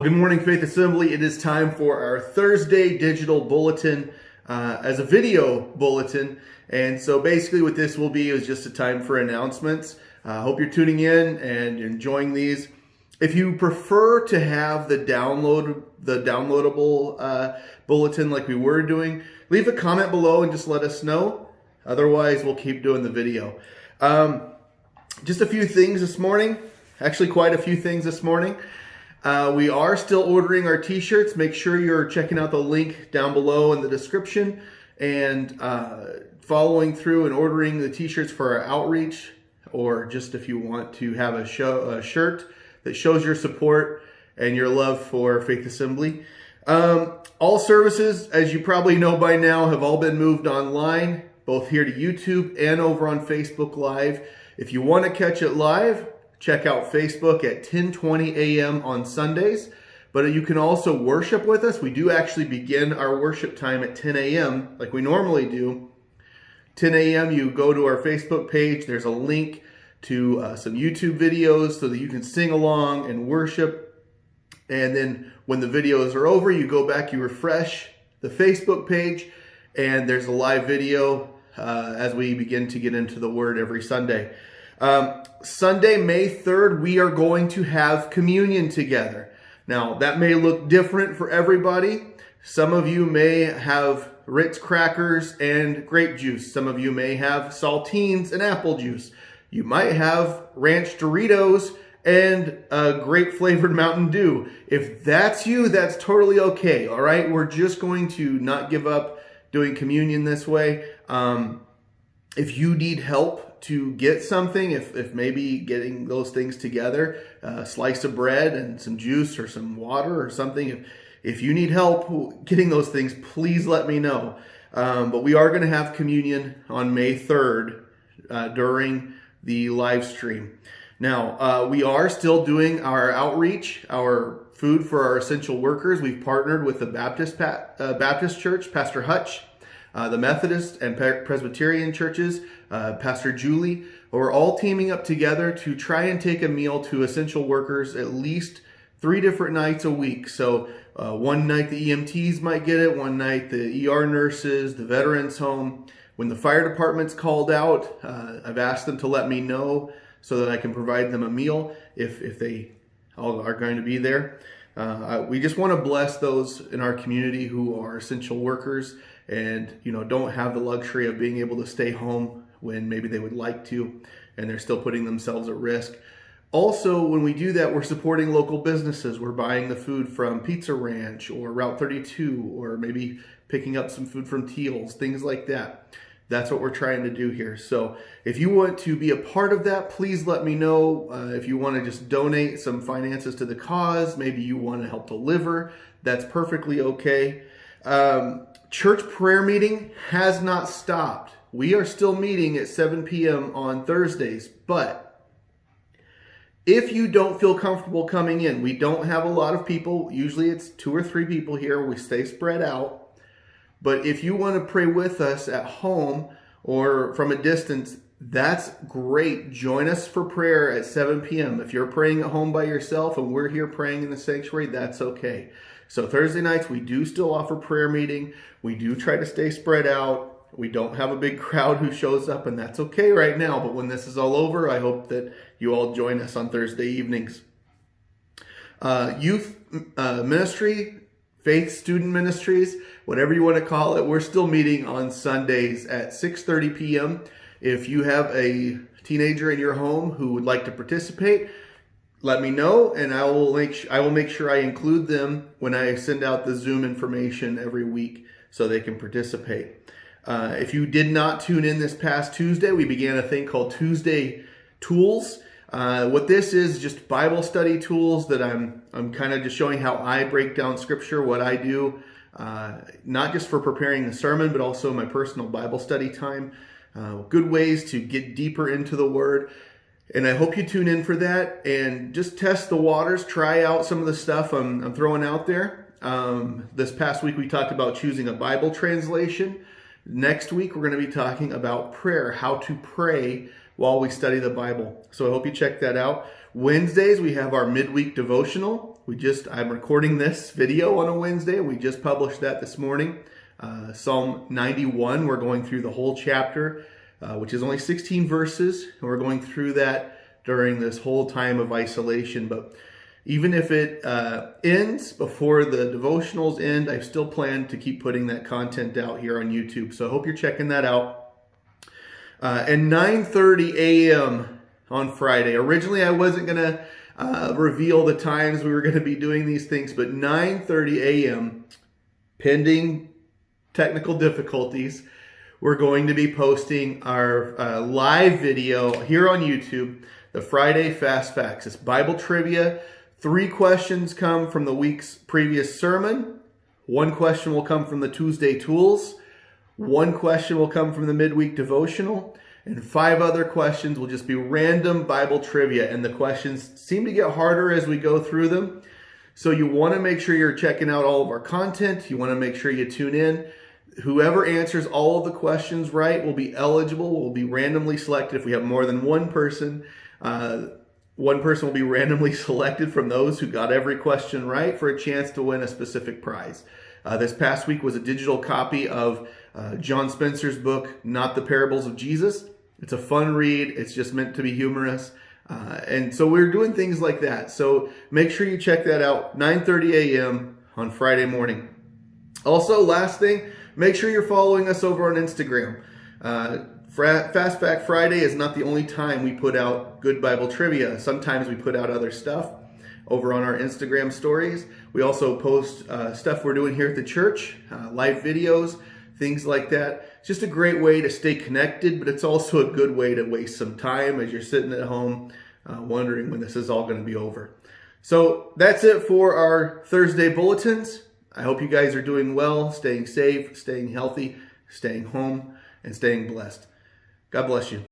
Good morning, Faith Assembly. It is time for our Thursday digital bulletin as a video bulletin. And so basically what this will be is just a time for announcements. I hope you're tuning in and enjoying these. If you prefer to have the downloadable bulletin like we were doing, leave a comment below and just let us know. Otherwise, we'll keep doing the video. Just a few things this morning. Actually, quite a few things this morning. We are still ordering our t-shirts. Make sure you're checking out the link down below in the description and following through and ordering the t-shirts for our outreach, or just if you want to have a shirt that shows your support and your love for Faith Assembly. All services, as you probably know by now, have all been moved online, both here to YouTube and over on Facebook Live. If you want to catch it live, check out Facebook at 10:20 a.m. on Sundays. But you can also worship with us. We do actually begin our worship time at 10 a.m. like we normally do. 10 a.m. you go to our Facebook page. There's a link to some YouTube videos so that you can sing along and worship. And then when the videos are over, you go back, you refresh the Facebook page, and there's a live video as we begin to get into the Word every Sunday. Sunday, May 3rd, we are going to have communion together. Now, that may look different for everybody. Some of you may have Ritz crackers and grape juice. Some of you may have saltines and apple juice. You might have ranch Doritos and a grape-flavored Mountain Dew. If that's you, that's totally okay, all right? We're just going to not give up doing communion this way. If you need help to get something, if maybe getting those things together, a slice of bread and some juice or some water or something, if you need help getting those things, please let me know. But we are going to have communion on May 3rd during the live stream. Now, we are still doing our outreach, our food for our essential workers. We've partnered with the Baptist Church, Pastor Hutch, the Methodist and Presbyterian churches, Pastor Julie. We're all teaming up together to try and take a meal to essential workers at least 3 different nights a week. So one night the EMTs might get it, one night the ER nurses, the veterans home. When the fire department's called out, I've asked them to let me know so that I can provide them a meal if they all are going to be there. We just want to bless those in our community who are essential workers and don't have the luxury of being able to stay home when maybe they would like to, and they're still putting themselves at risk. Also, when we do that, we're supporting local businesses. We're buying the food from Pizza Ranch or Route 32, or maybe picking up some food from Teal's, things like that. That's what we're trying to do here. So if you want to be a part of that, please let me know. If you want to just donate some finances to the cause, maybe you want to help deliver, that's perfectly okay. Church prayer meeting has not stopped. We are still meeting at 7 p.m. on Thursdays, but if you don't feel comfortable coming in, we don't have a lot of people. Usually it's 2 or 3 people here. We stay spread out. But if you want to pray with us at home or from a distance, that's great. Join us for prayer at 7 p.m. If you're praying at home by yourself and we're here praying in the sanctuary, that's okay. So Thursday nights, we do still offer prayer meeting. We do try to stay spread out. We don't have a big crowd who shows up, and that's okay right now. But when this is all over, I hope that you all join us on Thursday evenings. Youth ministry, faith student ministries, whatever you want to call it, we're still meeting on Sundays at 6:30 p.m. If you have a teenager in your home who would like to participate, let me know, and I will make sure I include them when I send out the Zoom information every week so they can participate. If you did not tune in this past Tuesday, we began a thing called Tuesday Tools. What this is just Bible study tools that I'm kind of just showing how I break down Scripture, what I do, not just for preparing the sermon, but also my personal Bible study time. Good ways to get deeper into the Word. And I hope you tune in for that and just test the waters, try out some of the stuff I'm throwing out there. This past week we talked about choosing a Bible translation. Next week we're going to be talking about prayer, how to pray while we study the Bible. So I hope you check that out. Wednesdays we have our midweek devotional. I'm recording this video on a Wednesday. We just published that this morning. Psalm 91, we're going through the whole chapter, which is only 16 verses, and we're going through that during this whole time of isolation. But even if it ends before the devotionals end, I still plan to keep putting that content out here on YouTube. So I hope you're checking that out. And 9:30 a.m. on Friday. Originally, I wasn't going to reveal the times we were going to be doing these things, but 9:30 a.m., pending technical difficulties, we're going to be posting our live video here on YouTube, the Friday Fast Facts. It's Bible trivia. 3 questions come from the week's previous sermon. 1 question will come from the Tuesday tools. 1 question will come from the midweek devotional. And 5 other questions will just be random Bible trivia. And the questions seem to get harder as we go through them. So you want to make sure you're checking out all of our content. You want to make sure you tune in. Whoever answers all of the questions right will be eligible, will be randomly selected. If we have more than one person will be randomly selected from those who got every question right for a chance to win a specific prize. This past week was a digital copy of John Spencer's book, Not the Parables of Jesus. It's a fun read. It's just meant to be humorous. And so we're doing things like that. So make sure you check that out, 9:30 a.m. on Friday morning. Also, last thing, make sure you're following us over on Instagram. Fast Fact Friday is not the only time we put out good Bible trivia. Sometimes we put out other stuff over on our Instagram stories. We also post stuff we're doing here at the church, live videos, things like that. It's just a great way to stay connected, but it's also a good way to waste some time as you're sitting at home wondering when this is all going to be over. So that's it for our Thursday bulletins. I hope you guys are doing well, staying safe, staying healthy, staying home, and staying blessed. God bless you.